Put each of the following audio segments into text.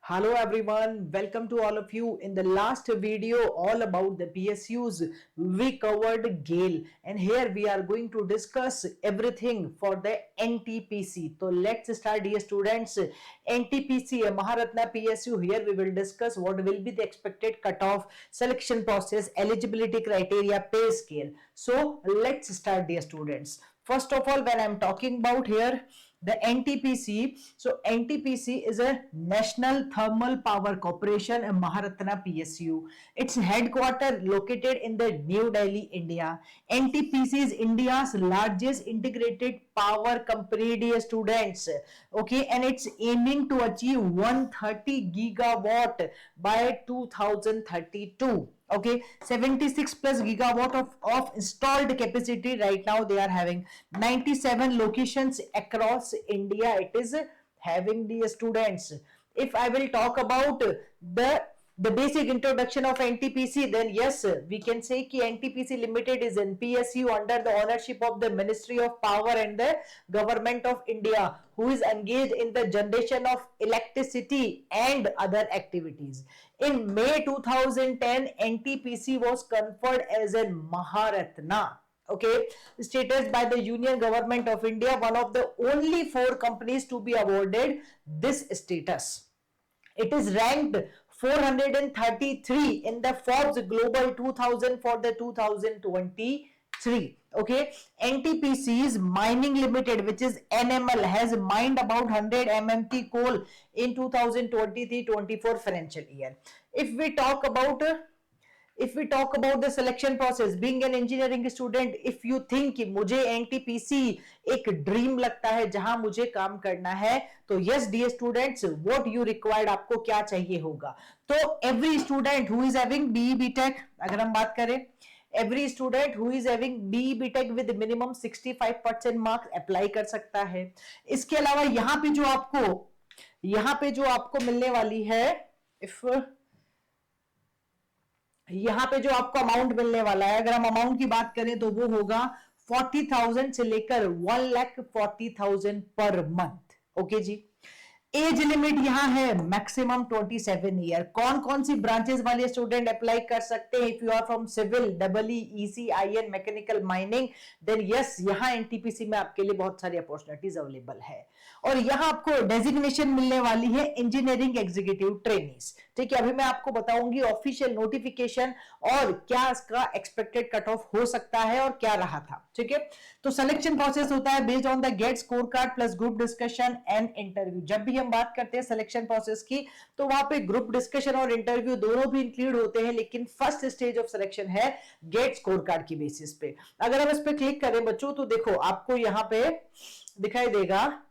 Hello everyone, welcome to all of you. In the last video all about the PSUs, we covered GALE and here we are going to discuss everything for the NTPC. So let's start dear students. NTPC, Maharatna PSU, here we will discuss what will be the expected cutoff, selection process, eligibility criteria, pay scale. So let's start dear students. First of all, when I'm talking about here, the NTPC, so NTPC is a National Thermal Power Corporation, a Maharatna PSU. Its headquarters located in the New Delhi, India. NTPC is India's largest integrated power company, dear students. Okay, and it's aiming to achieve 130 gigawatt by 2032. Okay, 76 plus gigawatt of installed capacity right now they are having. 97 locations across India it is having the students. If I will talk about the basic introduction of NTPC, then yes, we can say ki NTPC Limited is an PSU under the ownership of the Ministry of Power and the Government of India, who is engaged in the generation of electricity and other activities. In May 2010, NTPC was conferred as a Maharatna, okay, status by the Union Government of India, one of the only 4 companies to be awarded this status. It is ranked 433 in the Forbes Global 2000 for the 2023. Okay, NTPC's Mining Limited, which is NML, has mined about 100 MMT coal in 2023-24 financial year. If we talk about the selection process, being an engineering student, if you think कि मुझे NTPC एक dream लगता है जहां मुझे काम करना है, तो yes dear students, what you required, आपको क्या चाहिए होगा. तो every student who is having BE BTech, अगर हम बात करें, every student who is having BE BTech with minimum 65% marks apply कर सकता है. इसके अलावा यहाँ पे जो आपको मिलने वाली है, यहाँ पे जो आपको अमाउंट मिलने वाला है, अगर हम अमाउंट की बात करें तो वो होगा 40,000 से लेकर 1,40,000 पर month. Okay ji. Age limit यहां है मैक्सिमम 27 ईयर. कौन कौन सी ब्रांचेस वाले स्टूडेंट अप्लाई कर सकते हैं? If you are from civil, double E, EC, IN, mechanical, mining, then yes, यहां एनटीपीसी में आपके लिए बहुत सारी अपॉर्चुनिटीज अवेलेबल है. और यहां आपको डेजिग्नेशन मिलने वाली है इंजीनियरिंग एग्जीक्यूटिव ट्रेनीज. ठीक है, अभी मैं आपको बताऊंगी ऑफिशियल नोटिफिकेशन और क्या इसका एक्सपेक्टेड कट ऑफ हो सकता है और क्या रहा था. ठीक है, तो सिलेक्शन प्रोसेस होता है based on the GATE score card plus group discussion and interview. जब भी हम बात करते हैं सिलेक्शन प्रोसेस की, तो वहां पे ग्रुप डिस्कशन और इंटरव्यू दोनों भी इंक्लूड होते हैं, लेकिन फर्स्ट स्टेज ऑफ सिलेक्शन है गेट स्कोर कार्ड की बेसिस पे. अगर हम इस पे क्लिक करें बच्चों, तो देखो आपको यहां पे दिखाई देगा,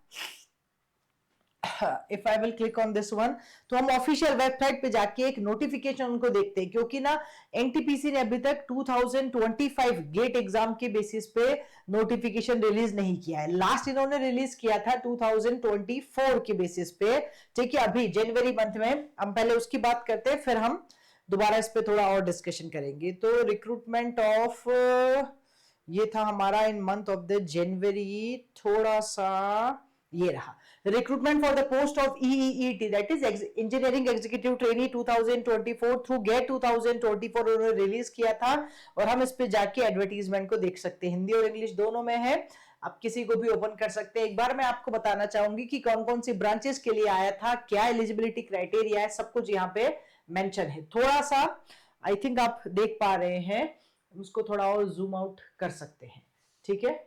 if I will click on this one, तो हम ऑफिशियल वेबसाइट पे जाके एक नोटिफिकेशन उनको देखते हैं, क्योंकि ना एनटीपीसी ने अभी तक 2025 गेट एग्जाम के बेसिस पे नोटिफिकेशन रिलीज नहीं किया है. लास्ट इन्होंने रिलीज किया था 2024 के बेसिस पे. ठीक है, अभी जनवरी मंथ में, हम पहले उसकी बात करते हैं, फिर हम दोबारा इस पे थोड़ा और डिस्कशन करेंगे. तो रिक्रूटमेंट ऑफ ये था हमारा in month of the January, थोड़ा सा ये रहा recruitment for the post of EEET, that is engineering executive trainee 2024 through GATE 2024 उन्होंने रिलीज किया था. और हम इस पे जाके एडवर्टीजमेंट को देख सकते हैं, हिंदी और इंग्लिश दोनों में है, आप किसी को भी ओपन कर सकते हैं. एक बार मैं आपको बताना चाहूंगी कि कौन कौन सी ब्रांचेस के लिए आया था, क्या एलिजिबिलिटी क्राइटेरिया है, सब कुछ यहाँ पे मेंशन है. थोड़ा सा आई थिंक आप देख पा रहे हैं, उसको थोड़ा और जूम आउट कर सकते हैं. ठीक है,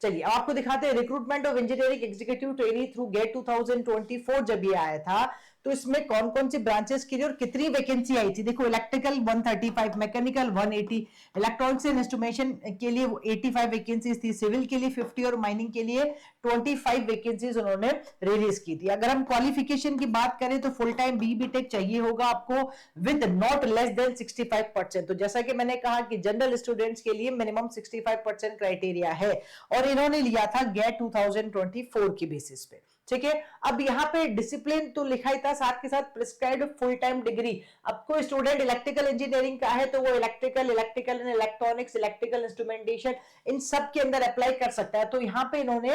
चलिए आपको दिखाते हैं recruitment of engineering executive trainee through GATE 2024. जब ये आया था तो इसमें कौन कौन सी ब्रांचेस के लिए और कितनी वैकेंसी आई थी. देखो, electrical 135, mechanical 180, electronics and instrumentation के लिए 85 वैकेंसीज थी, सिविल के लिए 50 और माइनिंग के लिए 25 वैकेंसीज उन्होंने रिलीज की थी. अगर हम क्वालिफिकेशन की बात करें तो फुल टाइम BE BTech चाहिए होगा आपको विद नॉट लेस देन 65%. तो जैसा कि मैंने कहा कि जनरल स्टूडेंट्स के लिए मिनिमम 65% क्राइटेरिया है, और इन्होंने लिया था गेट 2024 की बेसिस पे. ठीक है। अब यहाँ पे डिसिप्लिन तो लिखा ही था, साथ के साथ प्रिस्क्राइब्ड फुल टाइम डिग्री। अब कोई स्टूडेंट इलेक्ट्रिकल इंजीनियरिंग का है तो वो electrical and electronics, electrical instrumentation, इन सब के अंदर अप्लाई कर सकता है। तो यहाँ पे इन्होंने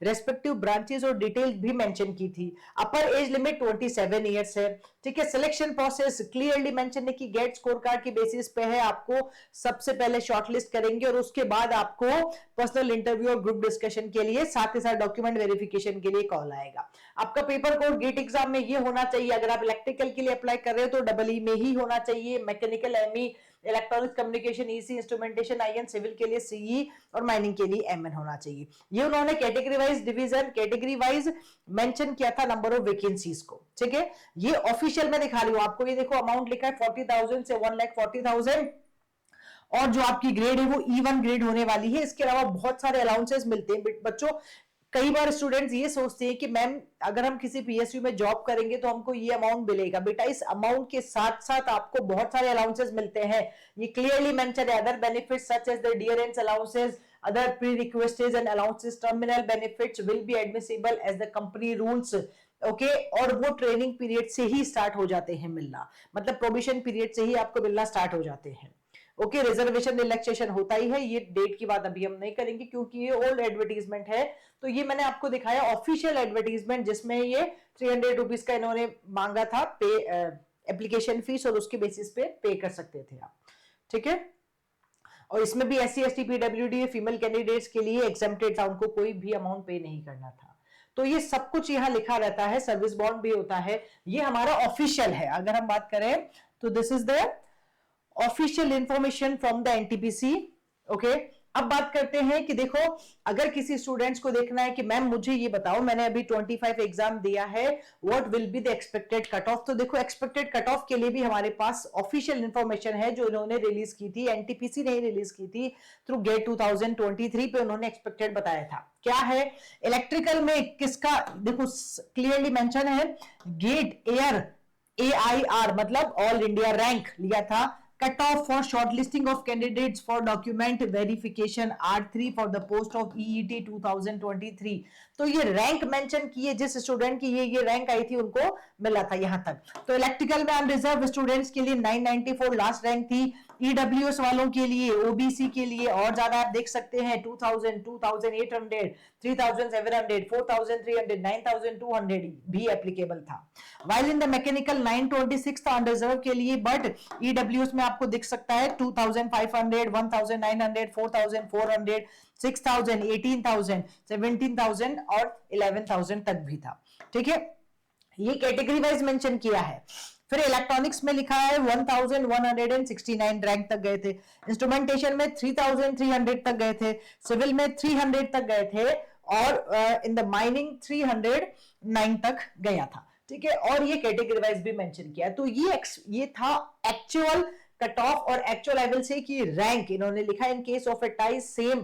रेस्पेक्टिव ब्रांचेस और डिटेल भी मेंशन की थी। अपर एज लिमिट 27 ईयर्स है, ठीक है। सिलेक्शन प्रोसेस क्लियरली मेंशन है कि गेट स्कोर कार्ड की बेसिस पे है, आपको सबसे पहले शॉर्टलिस्ट करेंगे और उसके बाद आपको पर्सनल इंटरव्यू और ग्रुप डिस्कशन के लिए, साथ ही साथ डॉक्यूमेंट वेरिफिकेशन के लिए कॉल आएगा। आपका पेपर कोड गेट एग्जाम में ये होना चाहिए, अगर आप इलेक्ट्रिकल के लिए अप्लाई कर रहे हो तो डबल ई में ही होना चाहिए, mechanical ME, electronics communication EC, instrumentation IN, civil के लिए सीई और माइनिंग के लिए एमएन होना चाहिए। ये उन्होंने category wise division, category wise mention किया था नंबर ऑफ वैकेंसीज को, ठीक है। ये ऑफिशियल में दिखा रही हूं आपको, ये देखो अमाउंट लिखा है 40,000 से 1,40,000 और जो आपकी ग्रेड है वो E1 ग्रेड होने वाली है। इसके अलावा बहुत सारे अलाउंसेस मिलते हैं बच्चों। कई बार स्टूडेंट्स ये सोचते हैं कि मैम अगर हम किसी पीएसयू में जॉब करेंगे तो हमको ये अमाउंट मिलेगा। बेटा इस अमाउंट के साथ साथ आपको बहुत सारे अलाउंसेस मिलते हैं, ये क्लियरली मेंशन है। Other benefits such as the dearness allowances, other pre-requisites and allowances, terminal benefits will be admissible as the company rules, okay और वो ट्रेनिंग पीरियड से ही स्टार्ट हो जाते हैं मिलना, मतलब प्रोबिशन पीरियड से ही आपको मिलना स्टार्ट हो जाते हैं। ओके रिजर्वेशन रिलैक्सेशन होता ही है, ये डेट की बात अभी हम नहीं करेंगे क्योंकि ये ओल्ड एडवर्टीजमेंट है। तो ये मैंने आपको दिखाया ऑफिशियल एडवर्टीजमेंट जिसमें ये 300 रुपीज का इन्होंने मांगा था पे एप्लीकेशन फीस, और उसके बेसिस पे पे कर सकते थे आप, ठीक है। और इसमें भी SC ST PWD female candidates के लिए एग्जेम्प्टेड था, उनको कोई भी अमाउंट पे नहीं करना था। तो ये सब कुछ यहाँ लिखा रहता है, सर्विस बॉन्ड भी होता है, ये हमारा ऑफिशियल है। अगर हम बात करें तो this is the official information from the NTPC, okay. अब बात करते हैं कि देखो अगर किसी स्टूडेंट्स को देखना है कि मैम मुझे ये बताओ मैंने अभी 25 एग्जाम दिया है, what will be the expected cut off. तो देखो एक्सपेक्टेड कट ऑफ के लिए भी हमारे पास ऑफिशियल इंफॉर्मेशन है जो इन्होंने रिलीज की थी, एनटीपीसी ने रिलीज की थी थ्रू गेट 2023 पे उन्होंने एक्सपेक्टेड बताया था। क्या है इलेक्ट्रिकल में किसका, देखो क्लियरली मेंशन है गेट एयर AIR मतलब ऑल इंडिया रैंक लिया था। Cut off for shortlisting of candidates for document verification R3 for the post of EET 2023। तो ये रैंक मेंशन की है, जिस स्टूडेंट की ये रैंक आई थी उनको मिला था यहां तक। तो इलेक्ट्रिकल में अनरिजर्व स्टूडेंट्स के लिए 994 लास्ट रैंक थी, EWS वालों के लिए, OBC के लिए और ज्यादा आप देख सकते हैं 2000, 2800, 3700, 4300, 9200 भी एप्लीकेबल था। वाइल इन द मैकेनिकल 926 था अनरिजर्व के लिए, बट EWS में आपको दिख सकता है 2500, 1900, 4400, 6000, 18,000, 17,000 और 11,000 तक भी था, ठीक है। ये कैटेगरी वाइज मेंशन किया है। फिर इलेक्ट्रॉनिक्स में लिखा है 1169 रैंक तक गए थे, इंस्ट्रूमेंटेशन में 3300 तक गए थे, सिविल में 300 तक गए थे और इन द माइनिंग 309 तक गया था, ठीक है। और ये कैटेगरी वाइज भी मेंशन किया। तो ये था एक्चुअल कट ऑफ और एक्चुअल लेवल से कि रैंक इन्होंने लिखा in case of a tie same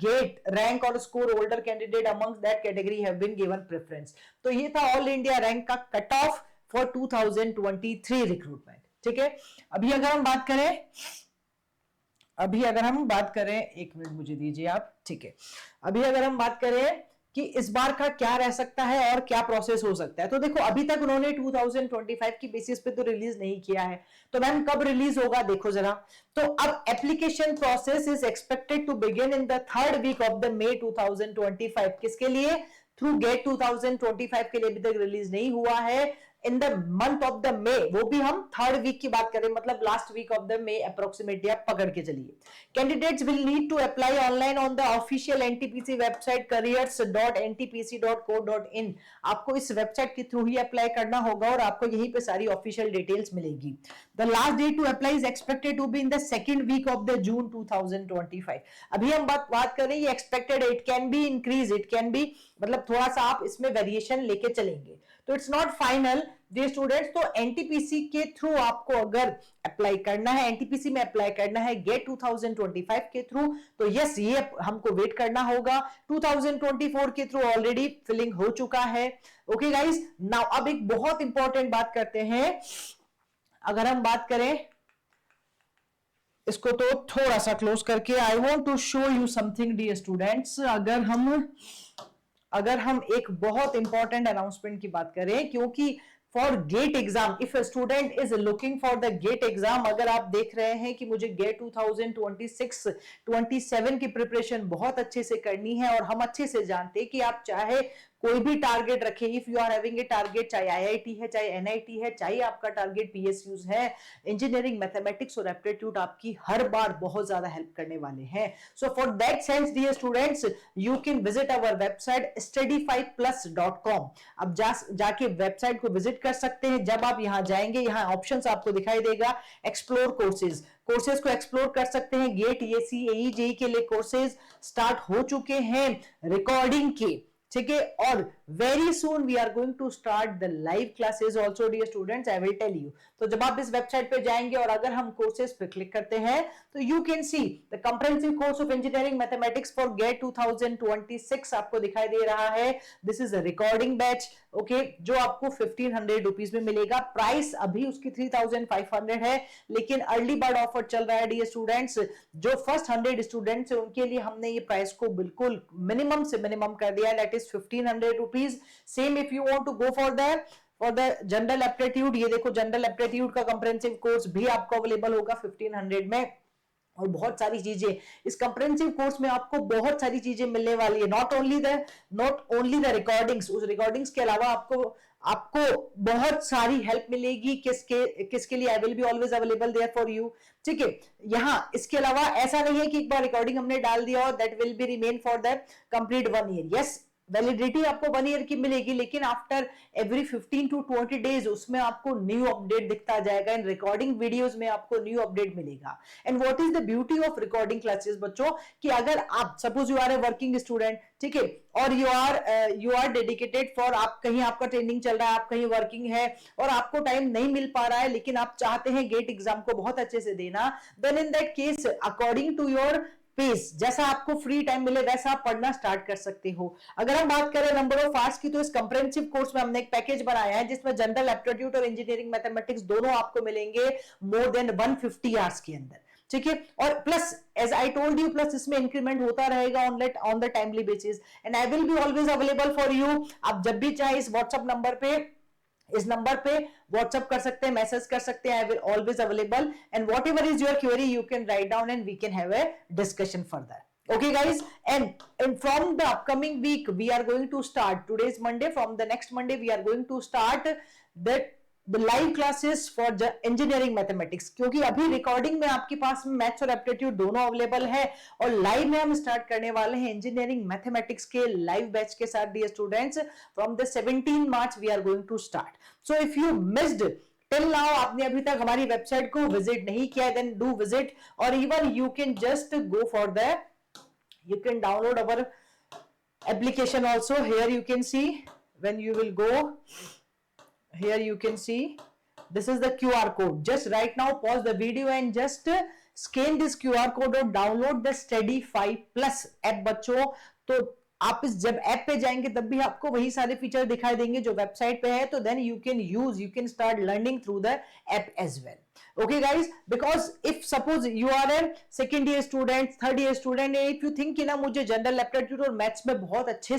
GATE rank और score holder candidate amongst that category have been given preference. तो ये था ऑल इंडिया रैंक का कट ऑफ फॉर 2023 रिक्रूटमेंट, ठीक है। अभी अगर हम बात करें एक मिनट मुझे दीजिए आप, ठीक है। अभी अगर हम बात करें कि इस बार का क्या रह सकता है और क्या प्रोसेस हो सकता है, तो देखो अभी तक उन्होंने 2025 की बेसिस पे तो रिलीज नहीं किया है, तो मैम कब रिलीज होगा देखो जरा। तो अब application process is expected to begin in the 3rd week of the May 2025। किसके लिए? थ्रू गेट 2025 के लिए अभी तक रिलीज नहीं हुआ है। In the month of the May, वो भी हम 3rd वीक की बात करें, मतलब last week of the May approximately आप पकड़ के चलिए। Candidates will need to apply online on the official NTPC website careers.ntpc.co.in। आपको इस वेबसाइट के थ्रू ही अप्लाई करना होगा और आपको यहीं पे सारी ऑफिशियल डिटेल्स मिलेगी। The last date to apply is expected to be in the 2nd week of the June 2025। अभी हम बात करें ये expected, it can be increase, it can be मतलब थोड़ा सा आप इसमें वेरिएशन लेके चलेंगे, तो it's not final ji students. तो एनटीपीसी के थ्रू आपको अगर अप्लाई करना है, एनटीपीसी में अप्लाई करना है गेट 2025 के थ्रू, तो यस ये हमको वेट करना होगा। 2024 के थ्रू ऑलरेडी फिलिंग हो चुका है। ओके गाइस, नाउ अब एक बहुत इंपॉर्टेंट बात करते हैं। अगर हम बात करें इसको तो थोड़ा सा क्लोज करके, I want to show you something dear students. अगर हम अगर हम एक बहुत इंपॉर्टेंट अनाउंसमेंट की बात करें, क्योंकि for GATE exam, if a student is looking for the GATE exam, अगर आप देख रहे हैं कि मुझे गेट 2026-27 की प्रिपरेशन बहुत अच्छे से करनी है, और हम अच्छे से जानते हैं कि आप चाहे कोई भी टारगेट रखे, if you are having a target, चाहे आईआईटी है, चाहे एनआईटी है, चाहे आपका टारगेट पीएसयूज है, इंजीनियरिंग मैथमेटिक्स और एप्टीट्यूड आपकी हर बार बहुत ज्यादा हेल्प करने वाले हैं. So for that sense dear students, you can visit our website study5plus.com. अब जाके वेबसाइट को विजिट कर सकते हैं. जब आप यहां जाएंगे, यहां ऑप्शंस आपको दिखाई देगा, एक्सप्लोर कोर्सेज, कोर्सेज को एक्सप्लोर कर सकते हैं. गेट, एसी, एई, जेई के लिए कोर्सेज स्टार्ट हो चुके हैं रिकॉर्डिंग के, ठीक है, और very soon we are going to start the live classes also dear students, I will tell you. तो जब आप इस वेबसाइट पे जाएंगे और अगर हम कोर्सेज पे क्लिक करते हैं, तो you can see the comprehensive course of engineering mathematics for GATE 2026 आपको दिखाई दे रहा है. This is a recording batch, okay, जो आपको 1500 रुपीज में मिलेगा. प्राइस अभी उसकी 3500 है, लेकिन अर्ली बर्ड ऑफर चल रहा है डियर स्टूडेंट्स. जो फर्स्ट 100 स्टूडेंट्स है उनके लिए हमने ये प्राइस को बिल्कुल मिनिमम से मिनिमम कर दिया, that is 1500 rupees. Same if you want to go for the general aptitude, ये देखो जनरल एप्टीट्यूड का कंप्रेहेंसिव कोर्स भी आपको अवेलेबल होगा 1500 में. और बहुत सारी चीजें इस कंप्रेहेंसिव कोर्स में आपको बहुत सारी चीजें मिलने वाली है. नॉट ओनली द रिकॉर्डिंग्स, उस रिकॉर्डिंग्स के अलावा आपको बहुत सारी हेल्प मिलेगी. किसके लिए? I will be always available there for you, ठीक है. यहाँ इसके अलावा ऐसा नहीं है कि एक बार रिकॉर्डिंग हमने डाल दिया और that will be remain for the complete 1 year. Yes, validity आपको 1 ईयर की मिलेगी, लेकिन आफ्टर एवरी 15 to 20 डेज उसमें आपको न्यू अपडेट दिखता जाएगा. इन रिकॉर्डिंग वीडियोस में आपको न्यू अपडेट मिलेगा. And what is the beauty of recording classes बच्चों, कि अगर आप suppose you are a working student, ठीक है, और यू आर डेडिकेटेड फॉर, आप कहीं आपका ट्रेनिंग चल रहा है, आप कहीं वर्किंग है और आपको टाइम नहीं मिल पा रहा है, लेकिन आप चाहते हैं गेट एग्जाम को बहुत अच्छे से देना, then in that case according to your pace, जैसा आपको फ्री टाइम मिले वैसा आप पढ़ना स्टार्ट कर सकते हो. अगर हम बात करें नंबर ऑफ आवर्स की, तो इस कंप्रेहेंसिव कोर्स में हमने एक पैकेज बनाया है जिसमें जनरल एप्टीट्यूड और इंजीनियरिंग मैथमेटिक्स दोनों आपको मिलेंगे मोर देन 150 आवर्स के अंदर, ठीक है. और plus as I told you, plus इसमें इंक्रीमेंट होता रहेगा on the timely basis. And I will be always available for you. आप जब भी चाहे इस नंबर पे व्हाट्सएप कर सकते हैं, मैसेज कर सकते हैं. I will always available, and whatever is your query you can write down and we can have a discussion further. Okay guys, and from the upcoming week we are going to start, today is Monday, from the next Monday we are going to start the live classes for the engineering mathematics. क्योंकि अभी recording में आपके पास maths और aptitude दोनों available है, और live में हम स्टार्ट करने वाले हैं इंजीनियरिंग मैथमेटिक्स के लाइव बैच के साथ dear students. From the 17 March we are going to start. So if you missed till now, आपने अभी तक हमारी वेबसाइट को विजिट नहीं किया, देन डू विजिट, और even you can just go for the, you can download our application also. Here you can see, when you will go here you can see this is the QR code. Just right now pause the video and just scan this QR code or download the Study5 Plus app बच्चों. तो आप इस जब app पे जाएंगे तब भी आपको वही सारे फीचर दिखाई देंगे जो वेबसाइट पे है, तो then you can start learning through the app as well. Okay guys, because if suppose you are a second year student, third year student, if you think कि ना मुझे जनरल एप्टीट्यूड और मैथ्स में बहुत अच्छे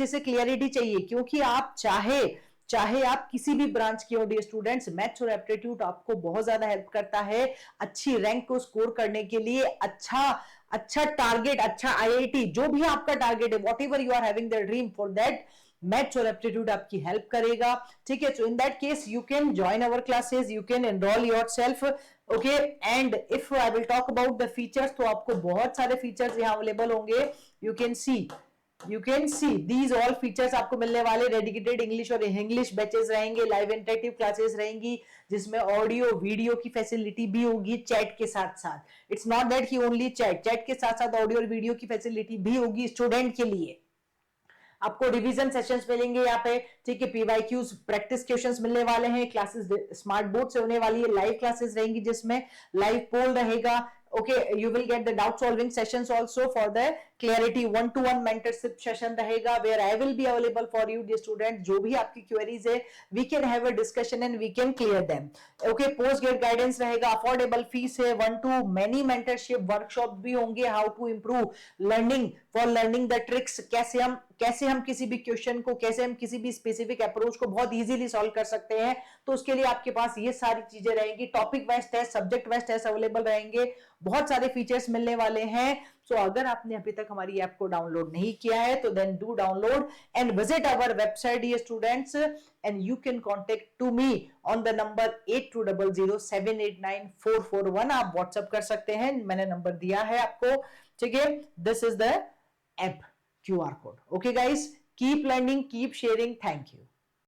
से क्लियरिटी चाहिए, क्योंकि आप चाहे आप किसी भी ब्रांच के हो डियर स्टूडेंट्स, मैथ्स और एप्टीट्यूड आपको बहुत ज्यादा हेल्प करता है अच्छी रैंक को स्कोर करने के लिए. अच्छा टारगेट, अच्छा आईआईटी, जो भी आपका टारगेट है, whatever you are having the dream, for that maths और एप्टीट्यूड आपकी हेल्प करेगा, ठीक है. So in that case you can join our classes, you can enroll yourself, okay. And if I will talk about the features, तो आपको बहुत सारे features यहाँ अवेलेबल होंगे. You can see these all features आपको मिलने वाले. डेडिकेटेड इंग्लिश और इंग्लिश बैचेस रहेंगे, लाइव इंटरेक्टिव क्लासेस रहेंगी जिसमें ऑडियो वीडियो की फैसिलिटी भी होगी चैट के साथ साथ. इट्स नॉट दैट कि ओनली चैट के साथ साथ ऑडियो और वीडियो की फैसिलिटी भी होगी स्टूडेंट के लिए. आपको रिवीजन सेशंस मिलेंगे यहाँ पे, ठीक है. पीवाईक्यूज प्रैक्टिस क्वेश्चंस मिलने वाले हैं. क्लासेस स्मार्ट बोर्ड से होने वाली है. लाइव क्लासेस रहेंगी जिसमें लाइव पोल रहेगा. Okay, you will get the doubt solving sessions also for the clarity, 1-to-1 mentorship session रहेगा where I will be available for you dear student. जो भी आपकी क्वेरीज है we can have a discussion and we can clear them. Okay, post grad guidance रहेगा, affordable fees है, 1-to many mentorship workshop भी होंगे, how to improve learning for learning the tricks, कैसे हम किसी भी क्वेश्चन को, कैसे हम किसी भी स्पेसिफिक अप्रोच को बहुत इजीली सॉल्व कर सकते हैं. तो उसके लिए आपके पास ये सारी चीजें रहेंगी. Topic wise test, subject wise test available रहेंगे, बहुत सारे फीचर्स मिलने वाले हैं. सो अगर आपने अभी तक हमारी ऐप को डाउनलोड नहीं किया है तो then do download and visit our website dear students, and you can contact to me on the number 8200789441. आप व्हाट्सएप कर सकते हैं, मैंने नंबर दिया है आपको. ठीक है, this is the app QR code. Okay guys, keep learning, keep sharing. Thank you.